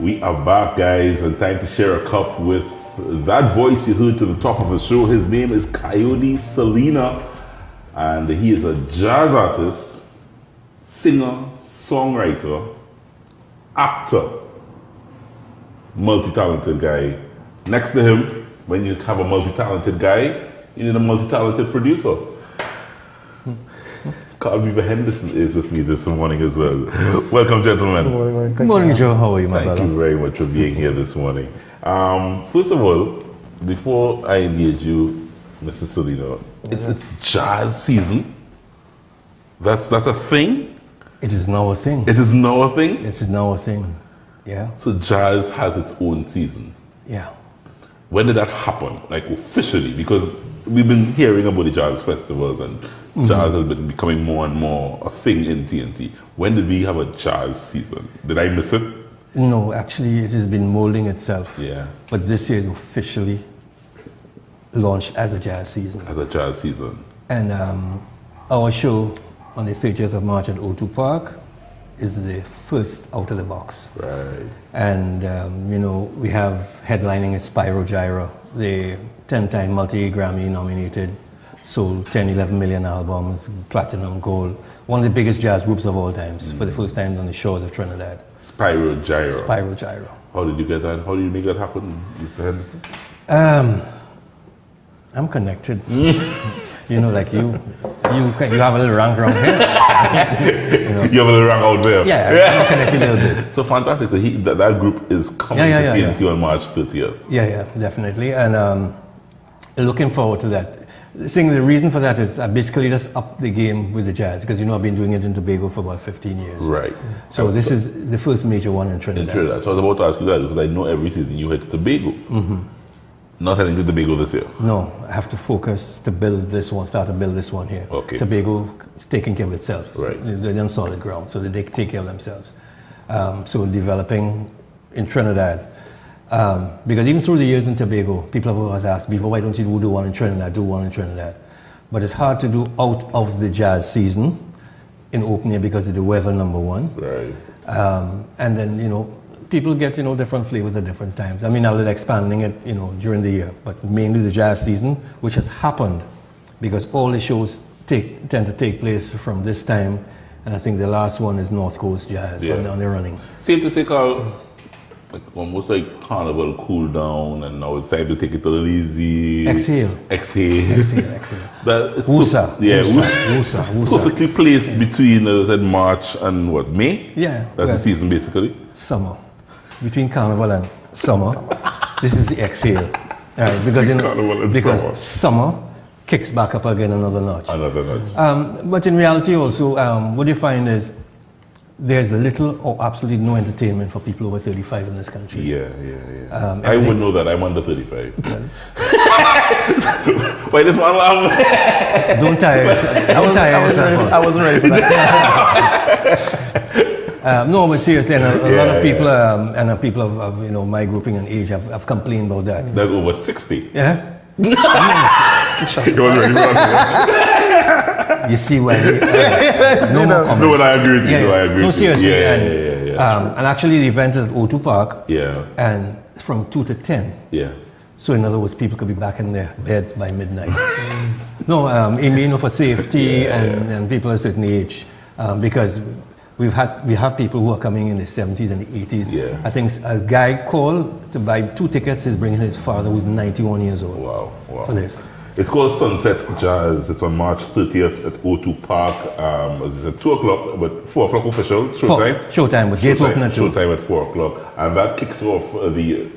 We are back, guys, and time to share a cup with that voice you heard to the top of the show. His name is Kayode Salina, and he is a jazz artist, singer, songwriter, actor, multi-talented guy. Next to him, when you have a multi-talented guy, you need a multi-talented producer. Beaver Henderson is with me this morning as well. Welcome, gentlemen. Good morning, Joe. How are you, my brother? Thank you very much for being here this morning. First of all, before I engage you, Mr. Salina, it's jazz season. That's a thing? It is now a thing. It is now a thing? It is now a thing, yeah. So jazz has its own season. Yeah. When did that happen, like officially? Because we've been hearing about the jazz festivals and jazz has been becoming more and more a thing in TNT. When did we have a jazz season? Did I miss it? No, actually it has been molding itself. Yeah. But this year is officially launched as a jazz season. As a jazz season. And our show on the 30th of March at O2 Park is the first out of the box. Right. And we have headlining is Spyro Gyra, the 10-time multi-Grammy nominated, sold 10, 11 million albums, platinum, gold. One of the biggest jazz groups of all times, for the first time on the shores of Trinidad. Spyro Gyra. Spyro Gyra. How did you get that? How did you make that happen, Mr. Henderson? I'm connected. Like you have a little rank around here. You have a little rank out there. Yeah, I'm connected a little bit. So fantastic. So that group is coming to TNT on March 30th. Yeah, definitely. And looking forward to that. The reason for that is I basically just up the game with the jazz because I've been doing it in Tobago for about 15 years. Right. So this is the first major one in Trinidad. So I was about to ask you that because I know every season you head to Tobago. Not heading to Tobago this year. No, I have to focus to build this one, start to build this one here. Okay. Tobago is taking care of itself. Right. They're on solid ground, so they take care of themselves. So developing in Trinidad. Because even through the years in Tobago, people have always asked, Beaver, why don't you do one in Trinidad? But it's hard to do out of the jazz season in open air because of the weather, number one. Right. And then, people get, different flavors at different times. I mean, I'll be expanding it, during the year, but mainly the jazz season, which has happened because all the shows tend to take place from this time. And I think the last one is North Coast Jazz on the running. Safe to say, Carl, almost like Carnival cool down, and now it's time to take it a little easy. Exhale. Wusa. Wusa. Perfectly placed between, as I said, March and May? Yeah. That's the season, basically? Summer. Between Carnival and summer, this is the exhale. Right, because summer kicks back up again another notch. But in reality also, what you find is there's little or absolutely no entertainment for people over 35 in this country. Yeah. I would know that. I'm under 35. Why this one laugh? Don't tire yourself. I wasn't ready for that. No, but seriously, and a lot of people, and people of my grouping and age have complained about that. That's over 60. Yeah. You see why? No, but I agree with you. I agree. No, seriously. Yeah. And actually, the event is at O2 Park. Yeah. And from 2 to 10. Yeah. So in other words, people could be back in their beds by midnight. No, for safety and people of a certain age, because we have people who are coming in the 70s and the 80s. Yeah. I think a guy called to buy 2 tickets. He's bringing his father, who's 91 years old. Wow. For this. It's called Sunset Jazz. It's on March 30th at O2 Park. As I said, 2 o'clock, but 4 o'clock official showtime. Showtime, but gates open at 2. Showtime at 4 o'clock, and that kicks off the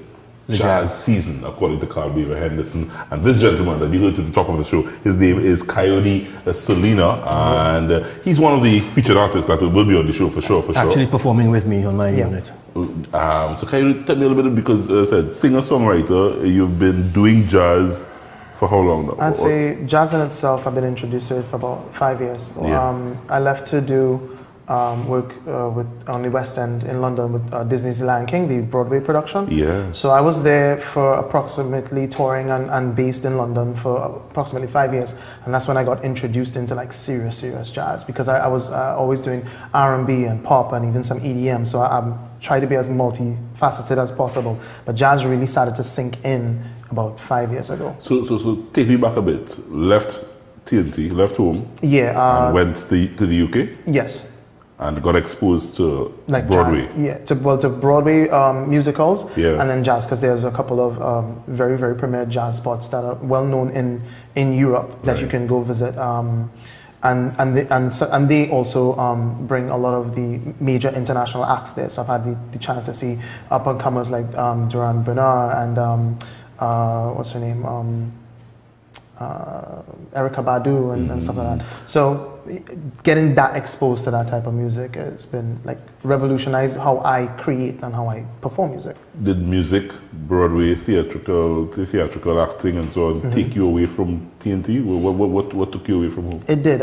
jazz season, according to Carl Beaver Henderson. And this gentleman that you heard at the top of the show, his name is Kayode Salina, and he's one of the featured artists that will be on the show for sure. Actually performing with me on my unit. So Kayode, tell me a little bit, because as I said, singer-songwriter, you've been doing jazz for how long now? I'd say jazz in itself, I've been introduced to it for about 5 years. Yeah. I left to do work on the West End in London with Disney's Lion King, the Broadway production. Yeah. So I was there for approximately touring and based in London for approximately 5 years, and that's when I got introduced into like serious jazz, because I was always doing R&B and pop and even some EDM. So try to be as multifaceted as possible. But jazz really started to sink in about 5 years ago. So take me back a bit. Left TNT, left home. Yeah. And went to the UK. Yes. And got exposed to like Broadway. Jazz, to Broadway musicals, yeah. And then jazz, because there's a couple of very, very premier jazz spots that are well known in Europe that you can go visit. And they also bring a lot of the major international acts there. So I've had the chance to see up and comers like Duran Bernard and what's her name, Erykah Badu and stuff like that. So getting that exposed to that type of music has been like revolutionized how I create and how I perform music. Did music, Broadway, theatrical acting and so on take you away from TNT? What took you away from home? It did.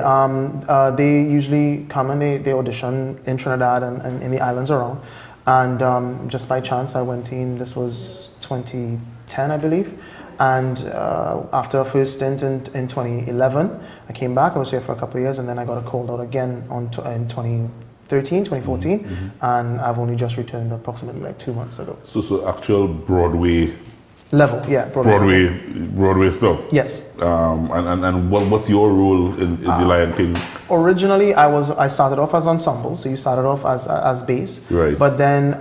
They usually come and they audition in Trinidad and in the islands around. And just by chance I went in, this was 2010 I believe. And after a first stint in 2011, I came back. I was here for a couple of years, and then I got called out again in 2014, and I've only just returned approximately like 2 months ago. So actual Broadway level, yeah, Broadway stuff. Yes. And what's your role in The Lion King? Originally, I started off as ensemble, so you started off as bass. Right. But then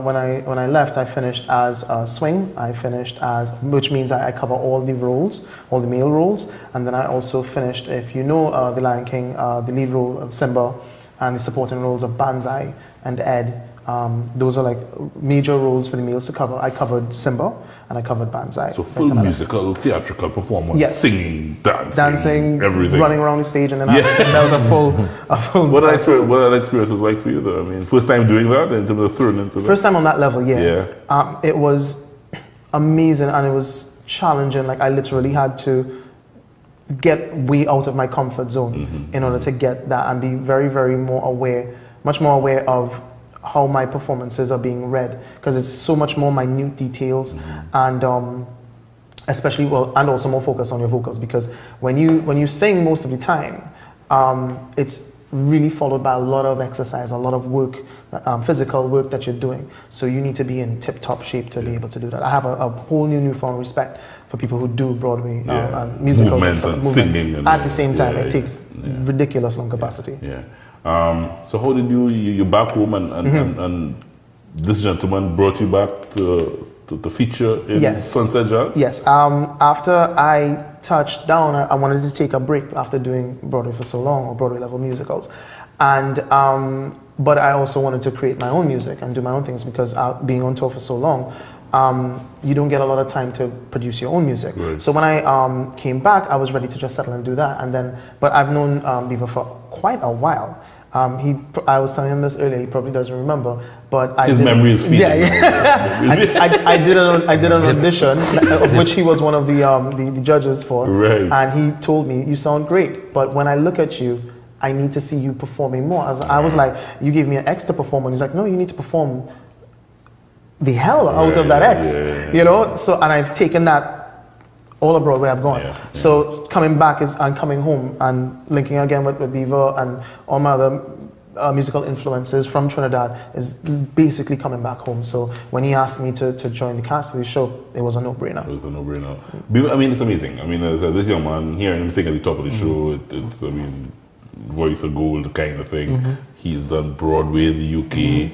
when I left, I finished as swing. I finished which means I cover all the roles, all the male roles, and then I also finished, if you know The Lion King, the lead role of Simba, and the supporting roles of Banzai and Ed. Those are like major roles for the males to cover. I covered Simba and I covered Banzai. So full musical, theatrical performance, yes. Singing, dancing, everything. Running around the stage, and then that was a full. What that experience was like for you though? I mean, first time doing that in terms of thrown into that? First time on that level, yeah. It was amazing and it was challenging. Like I literally had to get way out of my comfort zone in order to get that and be very, very much more aware of how my performances are being read, because it's so much more minute details and especially and also more focus on your vocals, because when you sing most of the time, it's really followed by a lot of exercise, a lot of work, physical work that you're doing. So you need to be in tip-top shape to be able to do that. I have a whole newfound respect for people who do Broadway and musicals movement and singing and at the same time. It takes ridiculous lung capacity. So how did you back home and this gentleman brought you back to feature in Sunset Jazz? Yes. After I touched down, I wanted to take a break after doing Broadway for so long, or Broadway level musicals, and but I also wanted to create my own music and do my own things, because being on tour for so long, you don't get a lot of time to produce your own music. Right. So when I came back, I was ready to just settle and do that. And then, but I've known Beaver for quite a while. I was telling him this earlier. He probably doesn't remember, but his memory is fleeting. I did an audition, of which he was one of the judges for. Right. And he told me, "You sound great, but when I look at you, I need to see you performing more." I was like, "You gave me an X to perform," and he's like, "No, you need to perform the hell out of that X." You know. So, and I've taken that all abroad where I've gone. So coming back and coming home and linking again with Beaver and all my other musical influences from Trinidad is basically coming back home. So when he asked me to join the cast of the show, it was a no-brainer. It was a no-brainer. I mean, it's amazing. I mean, as this young man, hearing him sing at the top of the show, it's I mean, voice of gold kind of thing. He's done Broadway, the UK.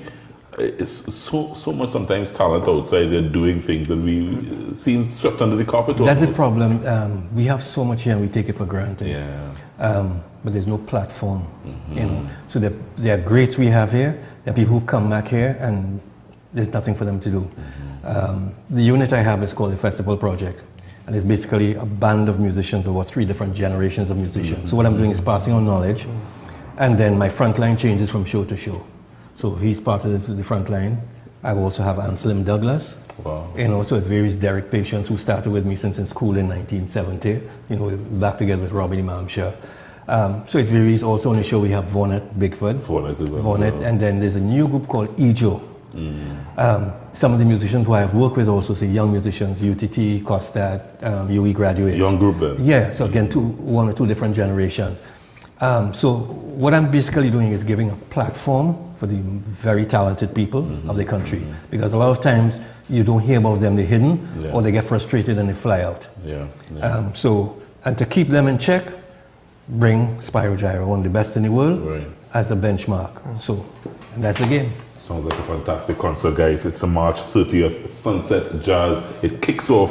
It's so much sometimes talent outside there doing things that we seem swept under the carpet. That's the problem. We have so much here and we take it for granted. But there's no platform, you know. So there are greats we have here. There are people who come back here and there's nothing for them to do. The unit I have is called the Festival Project. And it's basically a band of musicians over 3 different generations of musicians. So what I'm doing is passing on knowledge. And then my front line changes from show to show. So he's part of the front line. I also have Anselm Douglas. Wow. You know, so it varies. Derek Patience, who started with me since in school in 1970. You know, back together with Robbie Mamsha. So it varies. Also on the show we have Vonnet Bigford. Vonnet, and then there's a new group called Ejo. Some of the musicians who I have worked with also, say young musicians, UTT, Costad, UE graduates. Young group then? Yeah, so again, 1 or 2 different generations. So what I'm basically doing is giving a platform for the very talented people of the country, because a lot of times you don't hear about them, they're hidden, or they get frustrated and they fly out. And to keep them in check, bring Spyro Gyra, one of the best in the world, as a benchmark. So, and that's the game. Sounds like a fantastic concert, guys. It's a March 30th, Sunset Jazz. It kicks off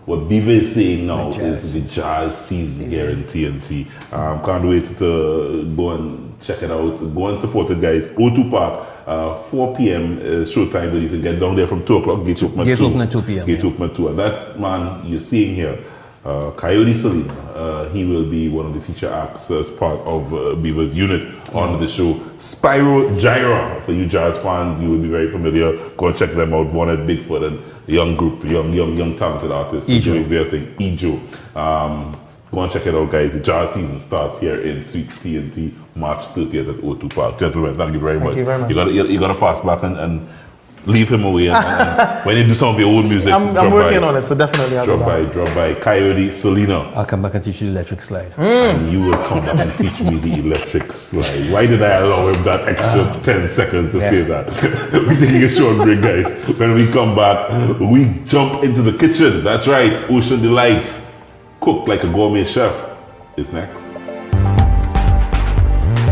what Beaver is saying now is the jazz season here in TNT. Can't wait to go and check it out. Go and support it, guys. O2 Park, 4 p.m. showtime, but you can get down there from 2 o'clock. Gates open at 2 p.m. Gates open at 2. And that man you're seeing here, Kayode Salina, he will be one of the feature acts as part of Beaver's unit on the show. Spyro Gyra, for you jazz fans, you will be very familiar. Go and check them out. One at Bigfoot and the young group, young talented artists doing their thing. Ejo. Go and check it out, guys. The jazz season starts here in Sweet TNT, March 30th at O2 Park. Gentlemen, thank you very much. You very much. You got to pass back and leave him away. And when you do some of your own music, I'm working on it, so definitely I'll drop by Kayode Salina. I'll come back and teach you the electric slide. And you will come back and teach me the electric slide. Why did I allow him that extra 10 seconds to say that? We're taking a short break, guys. When we come back, we jump into the kitchen. That's right, Ocean Delight, cooked like a gourmet chef, is next.